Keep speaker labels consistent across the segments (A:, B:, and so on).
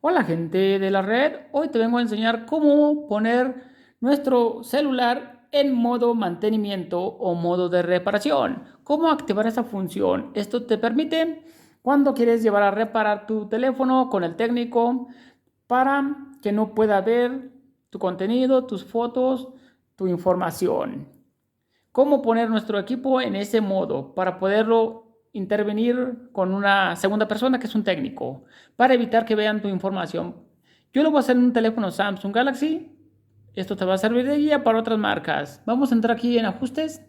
A: Hola gente de la red, hoy te vengo a enseñar cómo poner nuestro celular en modo mantenimiento o modo de reparación. Cómo activar esa función. Esto te permite cuando quieres llevar a reparar tu teléfono con el técnico para que no pueda ver tu contenido, tus fotos, tu información. Cómo poner nuestro equipo en ese modo para poderlo intervenir con una segunda persona que es un técnico, para evitar que vean tu información. Yo lo voy a hacer en un teléfono Samsung Galaxy. Esto te va a servir de guía para otras marcas. Vamos a entrar aquí en ajustes.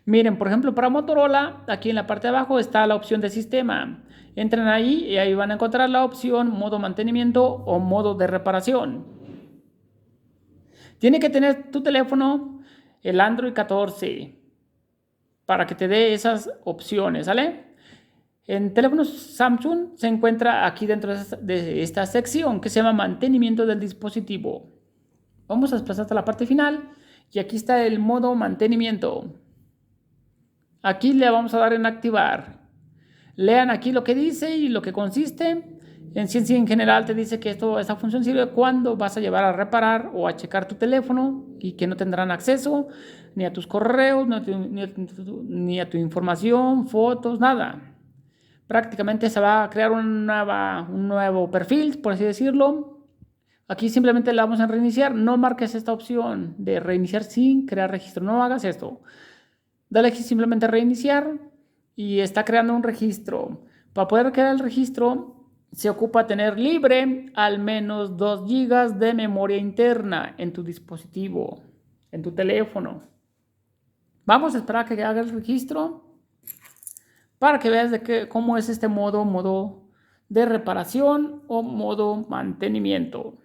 A: Miren, por ejemplo, para Motorola, aquí en la parte de abajo está la opción de sistema. Entren ahí y ahí van a encontrar la opción modo mantenimiento o modo de reparación. Tiene que tener tu teléfono el Android 14 para que te dé esas opciones, ¿sale? En teléfonos Samsung se encuentra aquí dentro de esta sección que se llama mantenimiento del dispositivo. Vamos a desplazar hasta la parte final y aquí está el modo mantenimiento. Aquí le vamos a dar en activar. Lean aquí lo que dice y lo que consiste. En ciencia en general te dice que esta función sirve cuando vas a llevar a reparar o a checar tu teléfono y que no tendrán acceso ni a tus correos, ni a tu información, fotos, nada. Prácticamente se va a crear un nuevo perfil, por así decirlo. Aquí simplemente le vamos a reiniciar. No marques esta opción de reiniciar sin crear registro. No hagas esto. Dale aquí simplemente reiniciar y está creando un registro. Para poder crear el registro se ocupa tener libre al menos 2 GB de memoria interna en tu dispositivo, en tu teléfono. Vamos a esperar a que haga el registro para que veas cómo es este modo de reparación o modo mantenimiento.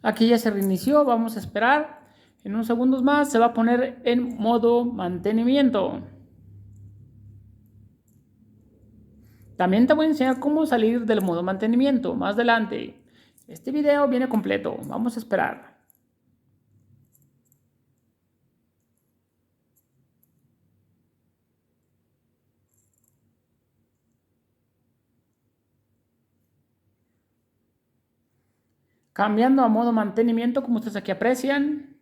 A: Aquí ya se reinició, vamos a esperar. En unos segundos más se va a poner en modo mantenimiento. También te voy a enseñar cómo salir del modo mantenimiento más adelante. Este video viene completo, vamos a esperar. Cambiando a modo mantenimiento, como ustedes aquí aprecian.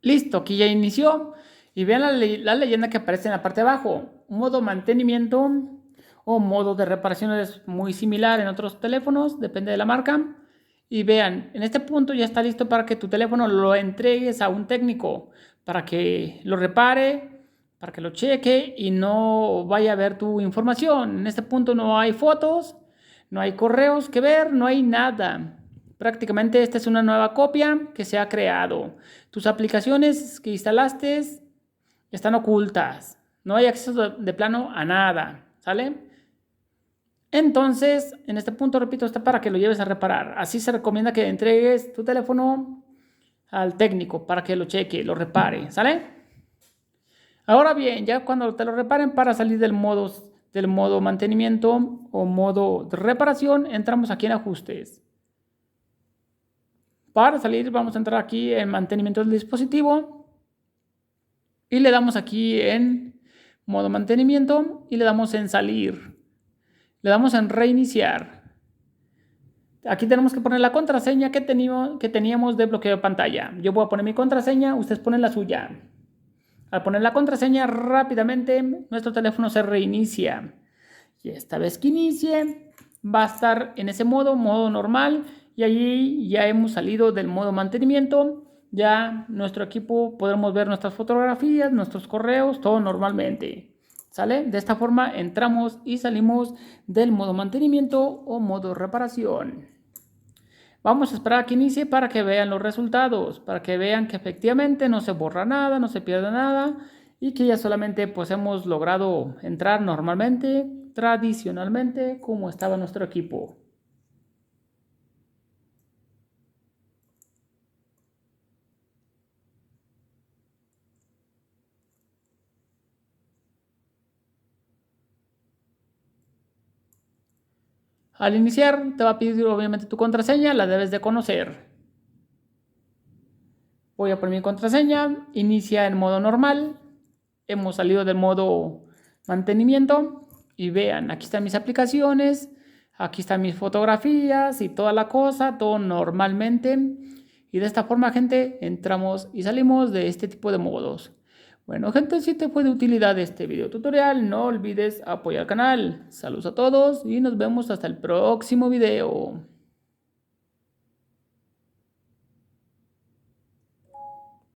A: Listo, aquí ya inició. Y vean la leyenda que aparece en la parte de abajo. Modo mantenimiento o modo de reparación es muy similar en otros teléfonos, depende de la marca. Y vean, en este punto ya está listo para que tu teléfono lo entregues a un técnico, para que lo repare, para que lo cheque y no vaya a ver tu información. En este punto no hay fotos, no hay correos que ver, no hay nada. Prácticamente esta es una nueva copia que se ha creado. Tus aplicaciones que instalaste están ocultas. No hay acceso de plano a nada, ¿sale? Entonces, en este punto, repito, está para que lo lleves a reparar. Así se recomienda que entregues tu teléfono al técnico para que lo cheque, lo repare, ¿sale? Ahora bien, ya cuando te lo reparen, para salir del modo mantenimiento o modo de reparación, entramos aquí en ajustes. Para salir vamos a entrar aquí en mantenimiento del dispositivo y le damos aquí en modo mantenimiento y le damos en salir. Le damos en reiniciar. Aquí tenemos que poner la contraseña que teníamos de bloqueo de pantalla. Yo voy a poner mi contraseña, ustedes ponen la suya. Al poner la contraseña rápidamente nuestro teléfono se reinicia. Y esta vez que inicie va a estar en ese modo normal. Y allí ya hemos salido del modo mantenimiento. Ya nuestro equipo podremos ver nuestras fotografías, nuestros correos, todo normalmente. ¿Sale? De esta forma entramos y salimos del modo mantenimiento o modo reparación. Vamos a esperar a que inicie para que vean los resultados, para que vean que efectivamente no se borra nada, no se pierde nada y que ya solamente pues hemos logrado entrar normalmente, tradicionalmente, como estaba nuestro equipo. Al iniciar te va a pedir obviamente tu contraseña, la debes de conocer. Voy a poner mi contraseña, inicia en modo normal, hemos salido del modo mantenimiento y vean, aquí están mis aplicaciones, aquí están mis fotografías y toda la cosa, todo normalmente. Y de esta forma, gente, entramos y salimos de este tipo de modos. Bueno, gente, si te fue de utilidad este video tutorial, no olvides apoyar al canal. Saludos a todos y nos vemos hasta el próximo video.